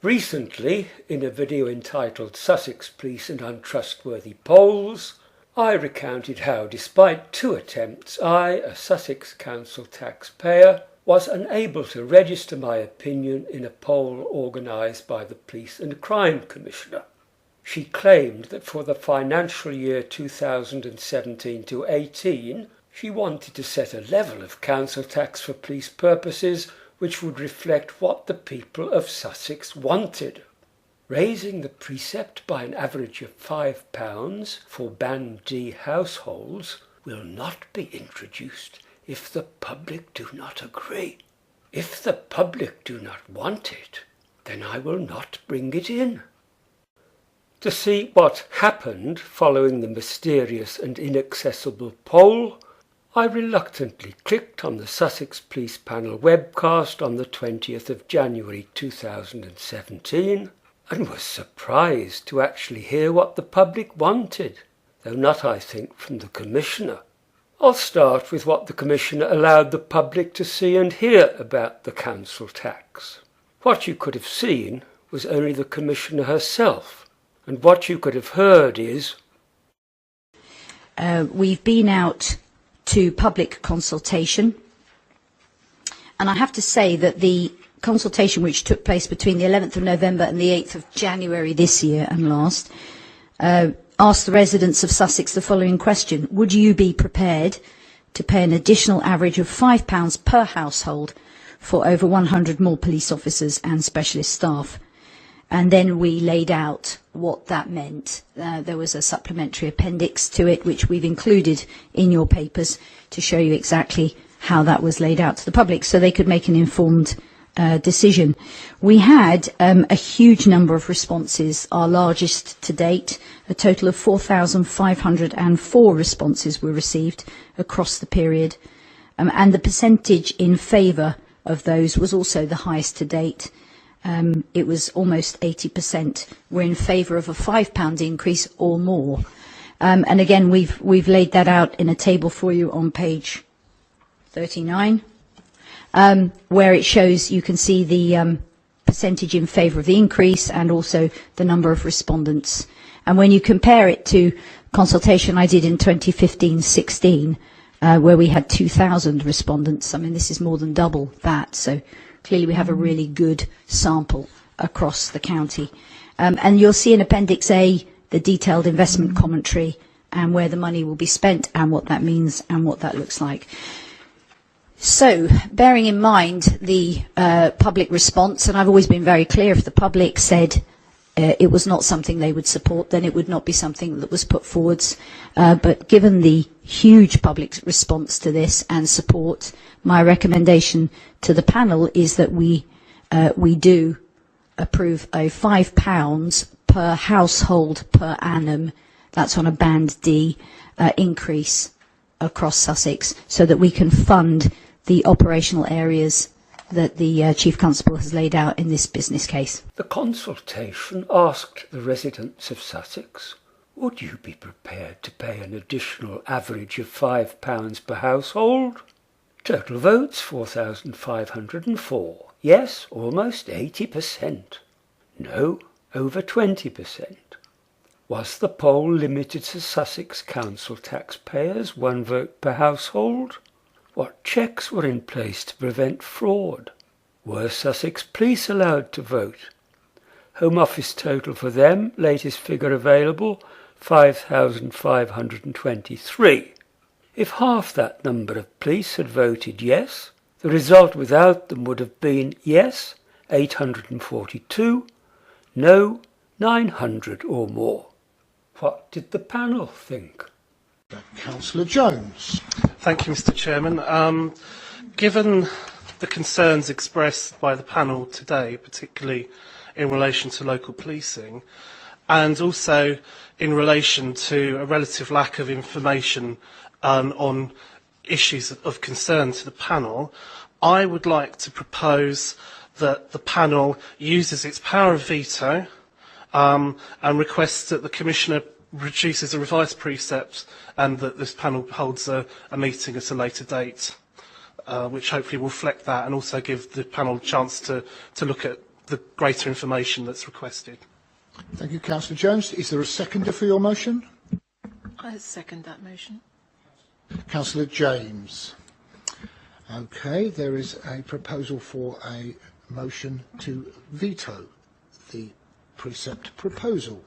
Recently, in a video entitled Sussex Police and Untrustworthy Polls, I recounted how, despite 2 attempts, I, a Sussex Council taxpayer, was unable to register my opinion in a poll organised by the Police and Crime Commissioner. She claimed that for the financial year 2017-18, she wanted to set a level of council tax for police purposes which would reflect what the people of Sussex wanted. Raising the precept by an average of £5 for Band D households will not be introduced if the public do not agree. If the public do not want it, then I will not bring it in. To see what happened following the mysterious and inaccessible poll, I reluctantly clicked on the Sussex Police Panel webcast on the 20th of January 2017 and was surprised to actually hear what the public wanted, though not, I think, from the Commissioner. I'll start with what the Commissioner allowed the public to see and hear about the council tax. What you could have seen was only the Commissioner herself, and what you could have heard is... We've been out to public consultation, and I have to say that the consultation which took place between the 11th of November and the 8th of January this year and last asked the residents of Sussex the following question: would you be prepared to pay an additional average of £5 per household for over 100 more police officers and specialist staff? And then we laid out what that meant. There was a supplementary appendix to it, which we've included in your papers to show you exactly how that was laid out to the public so they could make an informed decision. We had a huge number of responses, our largest to date. A total of 4,504 responses were received across the period. And the percentage in favour of those was also the highest to date. It was almost 80% were in favour of a £5 increase or more. And again, we've laid that out in a table for you on page 39, where it shows, you can see the percentage in favour of the increase and also the number of respondents. And when you compare it to consultation I did in 2015-16, where we had 2,000 respondents, I mean, this is more than double that. So clearly we have a really good sample across the county. And you'll see in Appendix A the detailed investment commentary and where the money will be spent and what that means and what that looks like. So, bearing in mind the public response, and I've always been very clear, if the public said it was not something they would support, then it would not be something that was put forwards. But given the huge public response to this and support, my recommendation to the panel is that we do approve a £5 per household per annum, that's on a Band D, increase across Sussex, so that we can fund the operational areas that the Chief Constable has laid out in this business case. The consultation asked the residents of Sussex, would you be prepared to pay an additional average of £5 per household? Total votes 4,504. Yes, almost 80%. No, over 20%. Was the poll limited to Sussex Council taxpayers, 1 vote per household? What checks were in place to prevent fraud? Were Sussex Police allowed to vote? Home Office total for them, latest figure available, 5,523. If half that number of police had voted yes, the result without them would have been yes, 842, no, 900 or more. What did the panel think? Councillor Jones. Thank you, Mr. Chairman. Given the concerns expressed by the panel today, particularly in relation to local policing, and also in relation to a relative lack of information on issues of concern to the panel, I would like to propose that the panel uses its power of veto and requests that the Commissioner produces a revised precept and that this panel holds a meeting at a later date, which hopefully will reflect that and also give the panel a chance to look at the greater information that's requested. Thank you, Councillor Jones. Is there a seconder for your motion? I second that motion. Councillor James. Okay, there is a proposal for a motion to veto the precept proposal.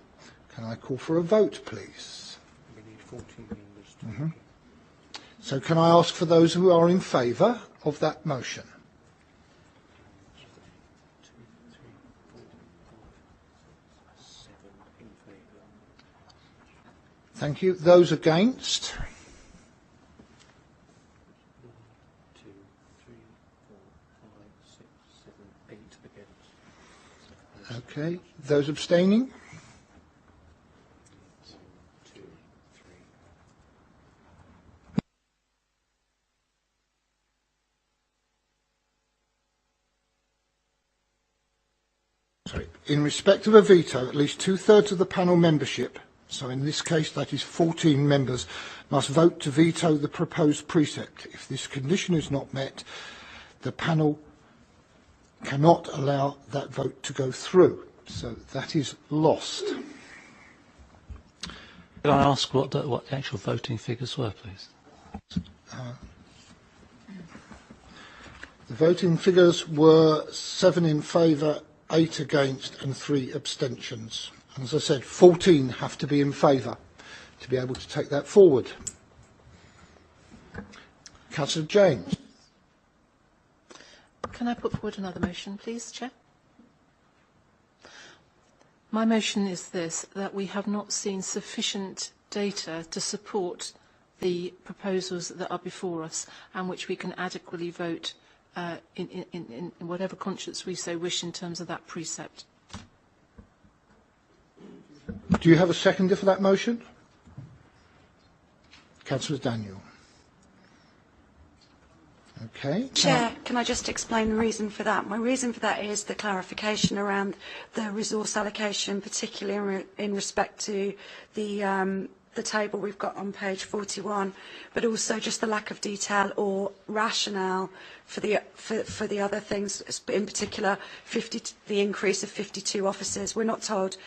Can I call for a vote, please? We need 14 members. So can I ask for those who are in favour of that motion? Thank you. Those against? 1, 2, 3, 4, 5, 6, 7, 8 against. Okay. Those abstaining? 1, 2, 3. Sorry. In respect of a veto, at least 2/3 of the panel membership, so in this case that is 14 members, must vote to veto the proposed precept. If this condition is not met, the panel cannot allow that vote to go through. So that is lost. Could I ask what the actual voting figures were, please? The voting figures were 7 in favour, 8 against and 3 abstentions. And as I said, 14 have to be in favour to be able to take that forward. Councillor James. Can I put forward another motion, please, Chair? My motion is this, that we have not seen sufficient data to support the proposals that are before us and which we can adequately vote in whatever conscience we so wish in terms of that precept. Do you have a seconder for that motion? Councillor Daniel. Okay. Chair, can I just explain the reason for that? My reason for that is the clarification around the resource allocation, particularly in respect to the table we've got on page 41, but also just the lack of detail or rationale for the other things, in particular the increase of 52 officers. We're not told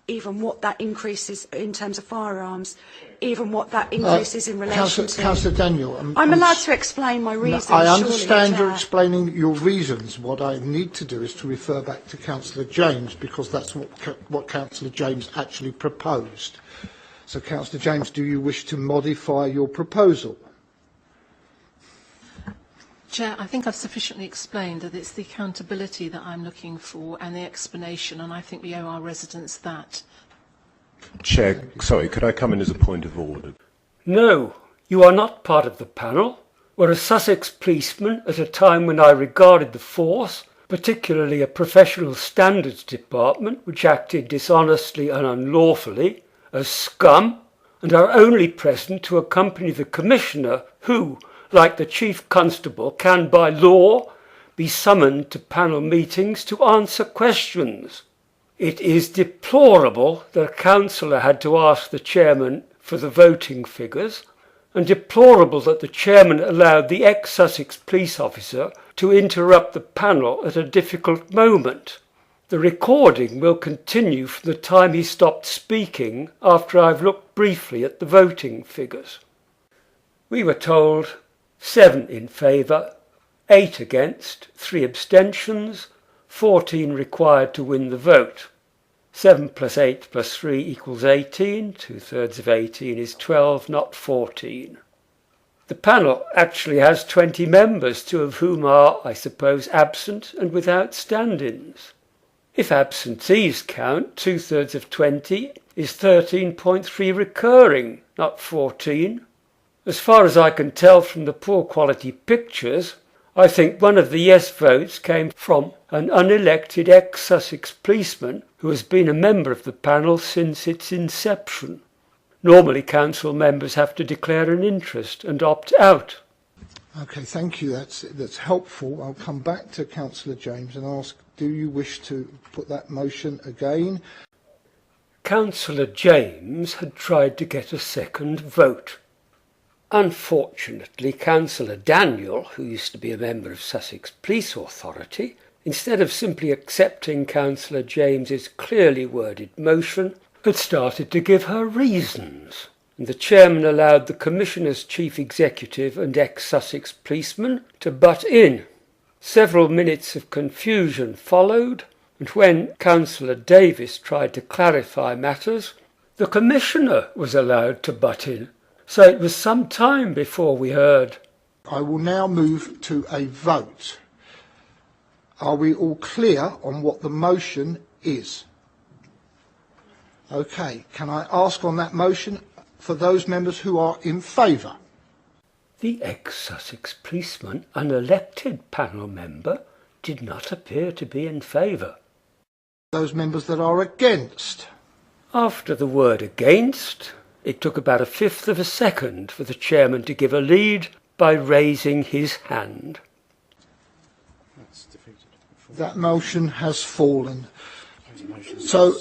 even what that increase is in terms of firearms, even what that increase is in relation to... Councillor Daniel. I'm allowed to explain my reasons, I understand surely, you're explaining your reasons. What I need to do is to refer back to Councillor James, because that's what Councillor James actually proposed. So, Councillor James, do you wish to modify your proposal? Chair, I think I've sufficiently explained that it's the accountability that I'm looking for and the explanation, and I think we owe our residents that. Chair, sorry, could I come in as a point of order? No, you are not part of the panel. Were a Sussex policeman at a time when I regarded the force, particularly a professional standards department which acted dishonestly and unlawfully, as scum, and are only present to accompany the Commissioner who, like the Chief Constable, can by law be summoned to panel meetings to answer questions. It is deplorable that a councillor had to ask the chairman for the voting figures, and deplorable that the chairman allowed the ex-Sussex police officer to interrupt the panel at a difficult moment. The recording will continue from the time he stopped speaking after I've looked briefly at the voting figures. We were told 7 in favour, 8 against, 3 abstentions, 14 required to win the vote. 7 plus 8 plus 3 equals 18, 2/3 of 18 is 12, not 14. The panel actually has 20 members, 2 of whom are, I suppose, absent and without stand-ins. If absentees count, 2/3 of 20 is 13.3 recurring, not 14. As far as I can tell from the poor quality pictures, I think one of the yes votes came from an unelected ex-Sussex policeman who has been a member of the panel since its inception. Normally council members have to declare an interest and opt out. Okay, thank you. That's helpful. I'll come back to Councillor James and ask, do you wish to put that motion again? Councillor James had tried to get a second vote. Unfortunately, Councillor Daniel, who used to be a member of Sussex Police Authority, instead of simply accepting Councillor James's clearly worded motion, had started to give her reasons, and the chairman allowed the Commissioner's chief executive and ex-Sussex policeman to butt in. Several minutes of confusion followed, and when Councillor Davis tried to clarify matters, the Commissioner was allowed to butt in, so it was some time before we heard. I will now move to a vote. Are we all clear on what the motion is? Okay, can I ask on that motion for those members who are in favour? The ex-Sussex policeman, an elected panel member, did not appear to be in favour. Those members that are against? After the word against, it took about a fifth of a second for the chairman to give a lead by raising his hand. That motion has fallen. So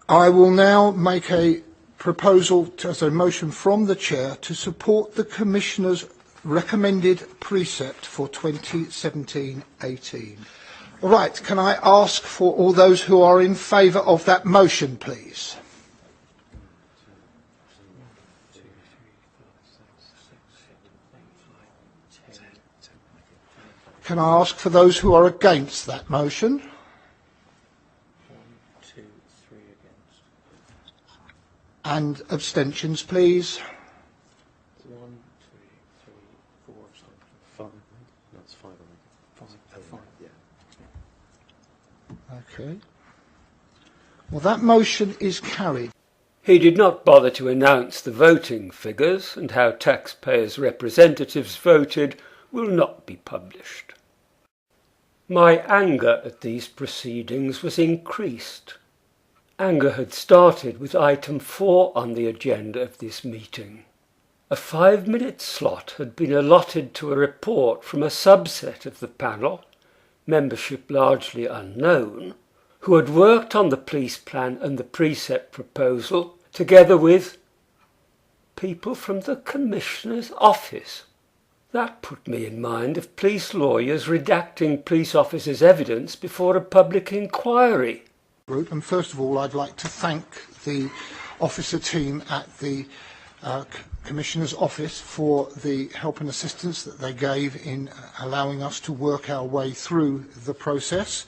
I will now make a proposal as a motion from the Chair to support the Commissioner's recommended precept for 2017-18. Right, can I ask for all those who are in favour of that motion, please? Can I ask for those who are against that motion? 1, 2, 3 against. And abstentions, please. 1, 2, 3, 4 abstentions. 5. That's 5. 5. Yeah. Okay. Well, that motion is carried. He did not bother to announce the voting figures, and how taxpayers' representatives voted will not be published. My anger at these proceedings was increased. Anger had started with item 4 on the agenda of this meeting. A 5-minute slot had been allotted to a report from a subset of the panel, membership largely unknown, who had worked on the police plan and the precept proposal, together with people from the Commissioner's office. That put me in mind of police lawyers redacting police officers' evidence before a public inquiry. And first of all, I'd like to thank the officer team at the Commissioner's office for the help and assistance that they gave in allowing us to work our way through the process.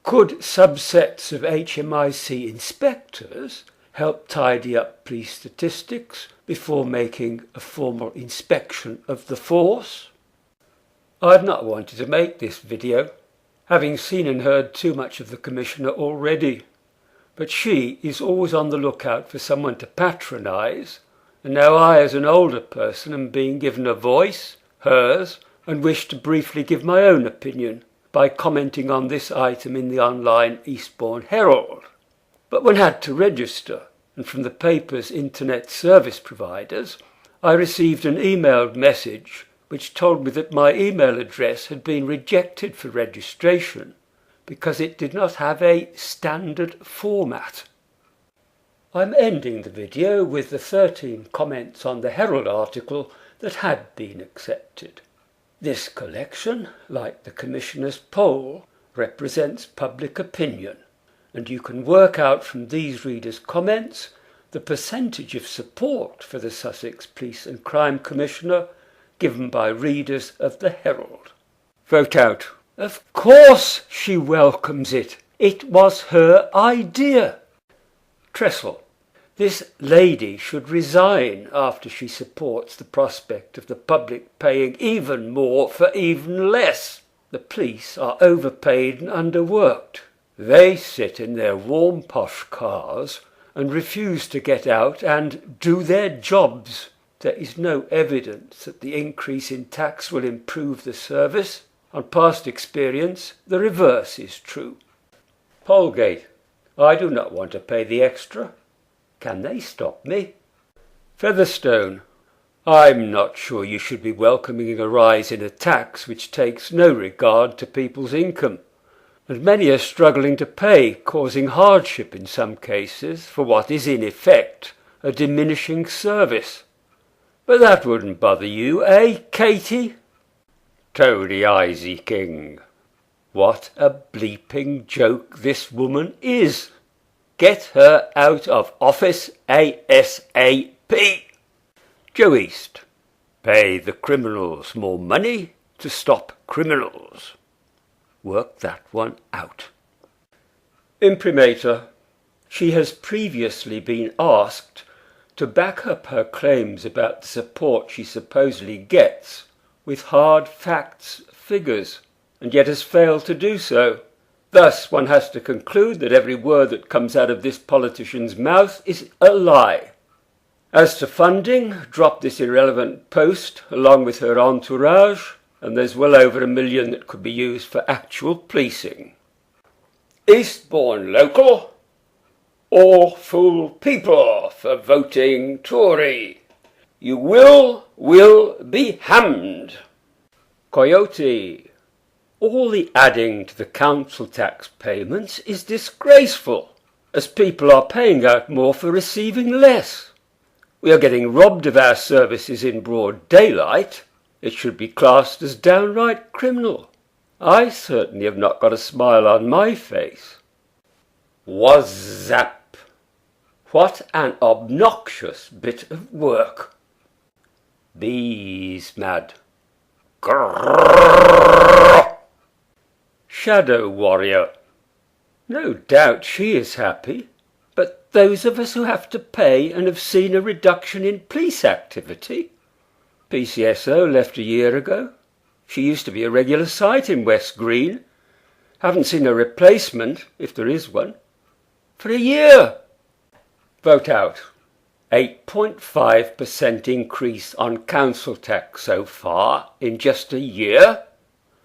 Could subsets of HMIC inspectors help tidy up police statistics before making a formal inspection of the force? I've not wanted to make this video, having seen and heard too much of the Commissioner already, but she is always on the lookout for someone to patronise, and now I, as an older person, am being given a voice, hers, and wish to briefly give my own opinion by commenting on this item in the online Eastbourne Herald. But one had to register, and from the paper's internet service providers, I received an emailed message which told me that my email address had been rejected for registration because it did not have a standard format. I'm ending the video with the 13 comments on the Herald article that had been accepted. This collection, like the Commissioner's poll, represents public opinion, and you can work out from these readers' comments the percentage of support for the Sussex Police and Crime Commissioner given by readers of the Herald. Vote out. Of course she welcomes it. It was her idea. Tressel. This lady should resign after she supports the prospect of the public paying even more for even less. The police are overpaid and underworked. They sit in their warm posh cars and refuse to get out and do their jobs. There is no evidence that the increase in tax will improve the service. On past experience, the reverse is true. Polegate. I do not want to pay the extra. Can they stop me? Featherstone. I'm not sure you should be welcoming a rise in a tax which takes no regard to people's income, and many are struggling to pay, causing hardship in some cases for what is in effect a diminishing service. But that wouldn't bother you, eh, Katie? Toady Isy King. What a bleeping joke this woman is. Get her out of office ASAP. Joe East. Pay the criminals more money to stop criminals. Work that one out. Imprimatur. She has previously been asked to back up her claims about the support she supposedly gets with hard facts, figures, and yet has failed to do so. Thus, one has to conclude that every word that comes out of this politician's mouth is a lie. As to funding, drop this irrelevant post along with her entourage, and there's well over £1 million that could be used for actual policing. Eastbourne Local. All fool people for voting Tory. You will be hammed. Coyote. All the adding to the council tax payments is disgraceful, as people are paying out more for receiving less. We are getting robbed of our services in broad daylight. It should be classed as downright criminal. I certainly have not got a smile on my face. Whazzap. What an obnoxious bit of work. Bees mad. Grrrr. Shadow warrior. No doubt she is happy, but those of us who have to pay and have seen a reduction in police activity. PCSO left a year ago. She used to be a regular sight in West Green. Haven't seen a replacement, if there is one, for a year. Vote out. 8.5% increase on council tax so far in just a year.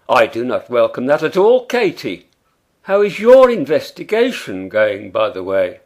I do not welcome that at all, Katie. How is your investigation going, by the way?